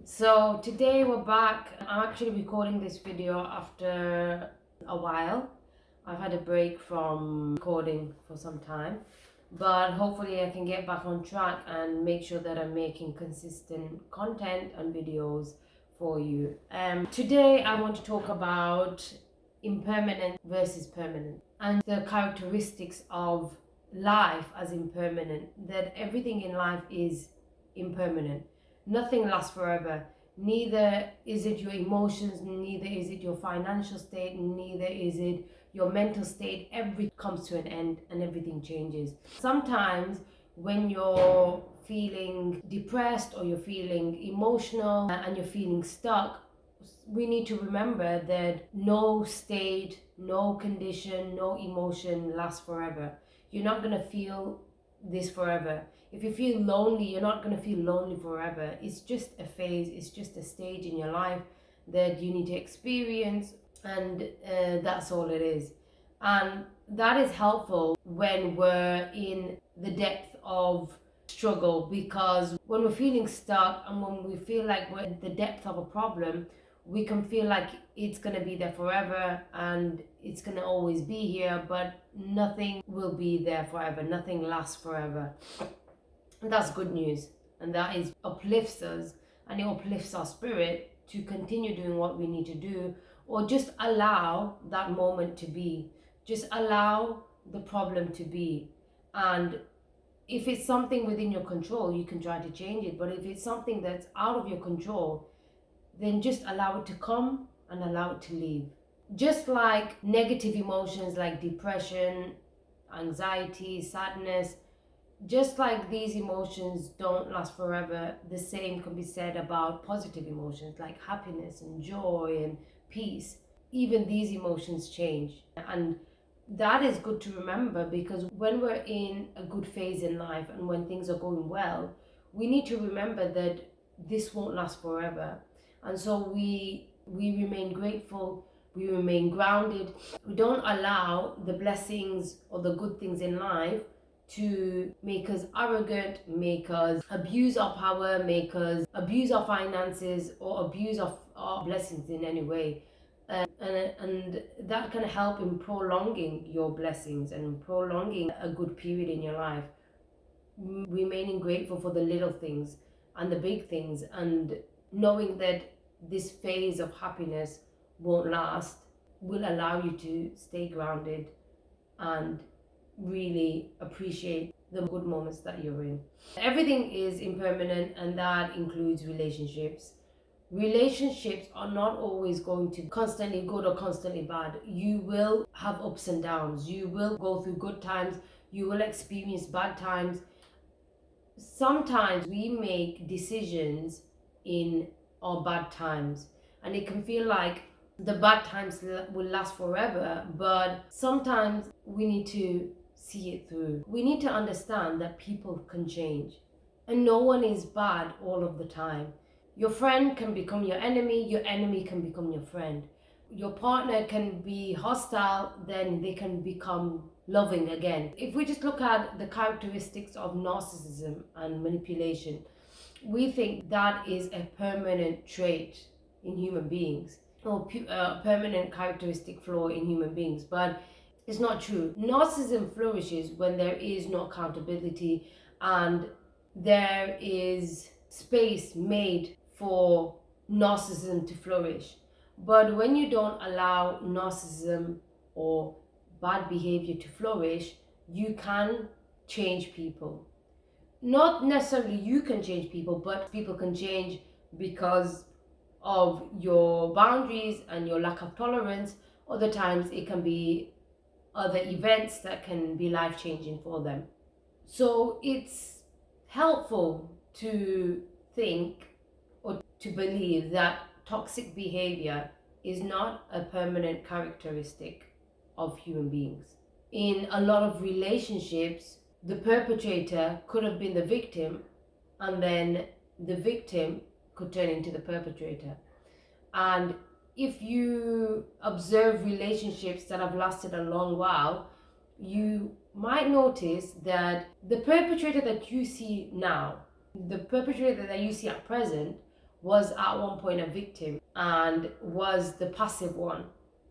So today we're back. I'm actually recording this video after a while. I've had a break from recording for some time, but hopefully I can get back on track and make sure that I'm making consistent content and videos for you. Today I want to talk about impermanent versus permanent and the characteristics of life as impermanent, that everything in life is impermanent. Nothing lasts forever. Neither is it your emotions, neither is it your financial state, neither is it your mental state. Everything comes to an end and everything changes. Sometimes when you're feeling depressed or you're feeling emotional and you're feeling stuck, we need to remember that no state, no condition, no emotion lasts forever. You're not going to feel this forever. If you feel lonely, you're not going to feel lonely forever. It's just a phase, it's just a stage in your life that you need to experience, and that's all it is. And that is helpful when we're in the depth of struggle, because when we're feeling stuck and when we feel like we're in the depth of a problem, we can feel like it's going to be there forever and it's going to always be here, but nothing will be there forever. Nothing lasts forever. And that's good news. And that is uplifts us, and it uplifts our spirit to continue doing what we need to do, or just allow that moment to be. Just allow the problem to be. And if it's something within your control, you can try to change it. But if it's something that's out of your control, then just allow it to come and allow it to leave. Just like negative emotions like depression, anxiety, sadness, just like these emotions don't last forever, the same can be said about positive emotions like happiness and joy and peace. Even these emotions change. And that is good to remember, because when we're in a good phase in life and when things are going well, we need to remember that this won't last forever. And so we remain grateful, we remain grounded. We don't allow the blessings or the good things in life to make us arrogant, make us abuse our power, make us abuse our finances, or abuse our blessings in any way. And that can help in prolonging your blessings and prolonging a good period in your life. Remaining grateful for the little things and the big things, and knowing that this phase of happiness won't last will allow you to stay grounded and really appreciate the good moments that you're in. Everything is impermanent, and that includes relationships. Relationships are not always going to be constantly good or constantly bad. You will have ups and downs. You will go through good times. You will experience bad times. Sometimes we make decisions in our bad times, and it can feel like the bad times will last forever, but sometimes we need to see it through. We need to understand that people can change, and no one is bad all of the time. Your friend can become your enemy can become your friend. Your partner can be hostile, then they can become loving again. If we just look at the characteristics of narcissism and manipulation, we think that is a permanent trait in human beings, or permanent characteristic flaw in human beings, but it's not true. Narcissism flourishes when there is no accountability and there is space made for narcissism to flourish. But when you don't allow narcissism or bad behavior to flourish, you can change people. Not necessarily you can change people, but people can change because of your boundaries and your lack of tolerance. Other times it can be other events that can be life-changing for them. So it's helpful to think or to believe that toxic behavior is not a permanent characteristic of human beings. In a lot of relationships, the perpetrator could have been the victim, and then the victim could turn into the perpetrator. And if you observe relationships that have lasted a long while, you might notice that the perpetrator that you see now, the perpetrator that you see at present, was at one point a victim and was the passive one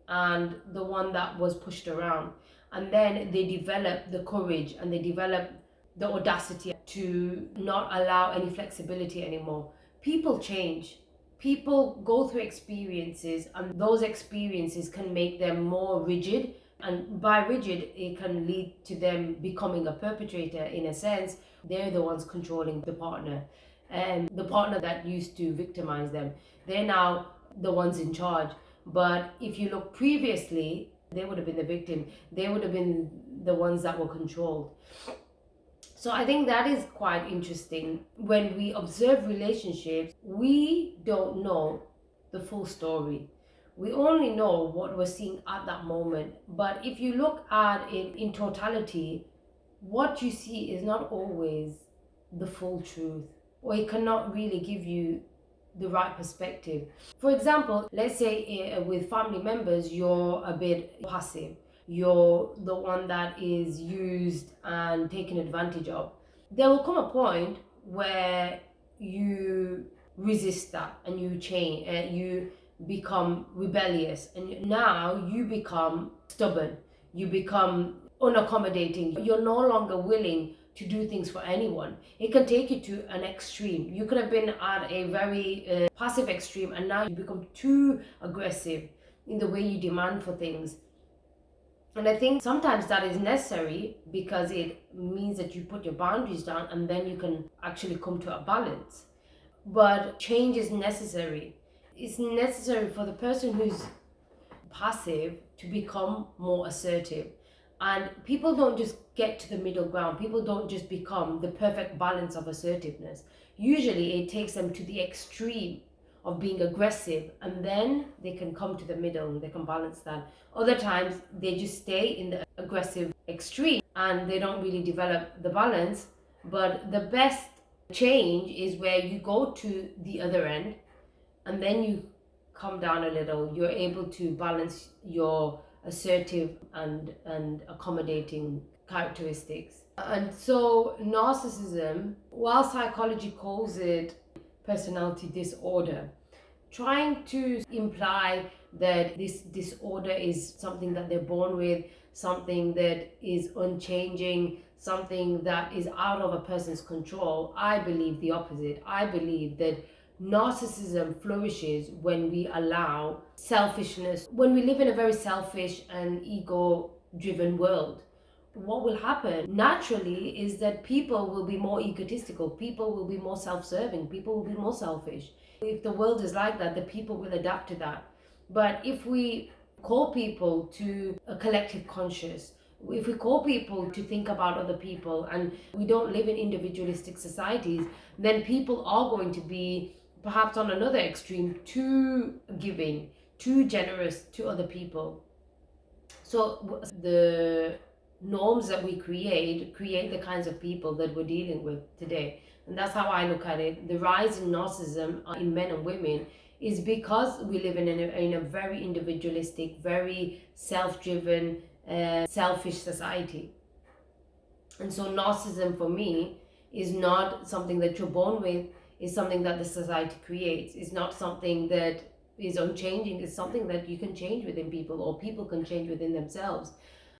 and the one that was pushed around. And then they develop the courage and they develop the audacity to not allow any flexibility anymore. People change. People go through experiences, and those experiences can make them more rigid. And by rigid, it can lead to them becoming a perpetrator in a sense. They're the ones controlling the partner. And the partner that used to victimize them, they're now the ones in charge. But if you look previously, they would have been the victim. They would have been the ones that were controlled. So I think that is quite interesting. When we observe relationships, we don't know the full story. We only know what we're seeing at that moment. But if you look at it in totality, what you see is not always the full truth, or it cannot really give you the right perspective. For example, let's say with family members, you're a bit passive. You're the one that is used and taken advantage of. There will come a point where you resist that and you change and you become rebellious, and now you become stubborn, you become unaccommodating, you're no longer willing to do things for anyone. It can take you to an extreme. You could have been at a very passive extreme, and now you become too aggressive in the way you demand for things. And I think sometimes that is necessary because it means that you put your boundaries down and then you can actually come to a balance. But change is necessary. It's necessary for the person who's passive to become more assertive. And people don't just get to the middle ground. People don't just become the perfect balance of assertiveness. Usually it takes them to the extreme of being aggressive, and then they can come to the middle and they can balance that. Other times they just stay in the aggressive extreme and they don't really develop the balance. But the best change is where you go to the other end and then you come down a little. You're able to balance your assertive and accommodating characteristics. And so narcissism, while psychology calls it personality disorder, trying to imply that this disorder is something that they're born with, something that is unchanging, something that is out of a person's control. I believe the opposite. I believe that narcissism flourishes when we allow selfishness, when we live in a very selfish and ego-driven world. What will happen naturally is that people will be more egotistical, people will be more self-serving, people will be more selfish. If the world is like that, the people will adapt to that. But if we call people to a collective conscious, if we call people to think about other people, and we don't live in individualistic societies, then people are going to be perhaps on another extreme, too giving, too generous to other people. So the norms that we create the kinds of people that we're dealing with today. And that's how I look at it. The rise in narcissism in men and women is because we live in a very individualistic, very self-driven, selfish society. And so narcissism for me is not something that you're born with, it's something that the society creates. It's not something that is unchanging, it's something that you can change within people, or people can change within themselves.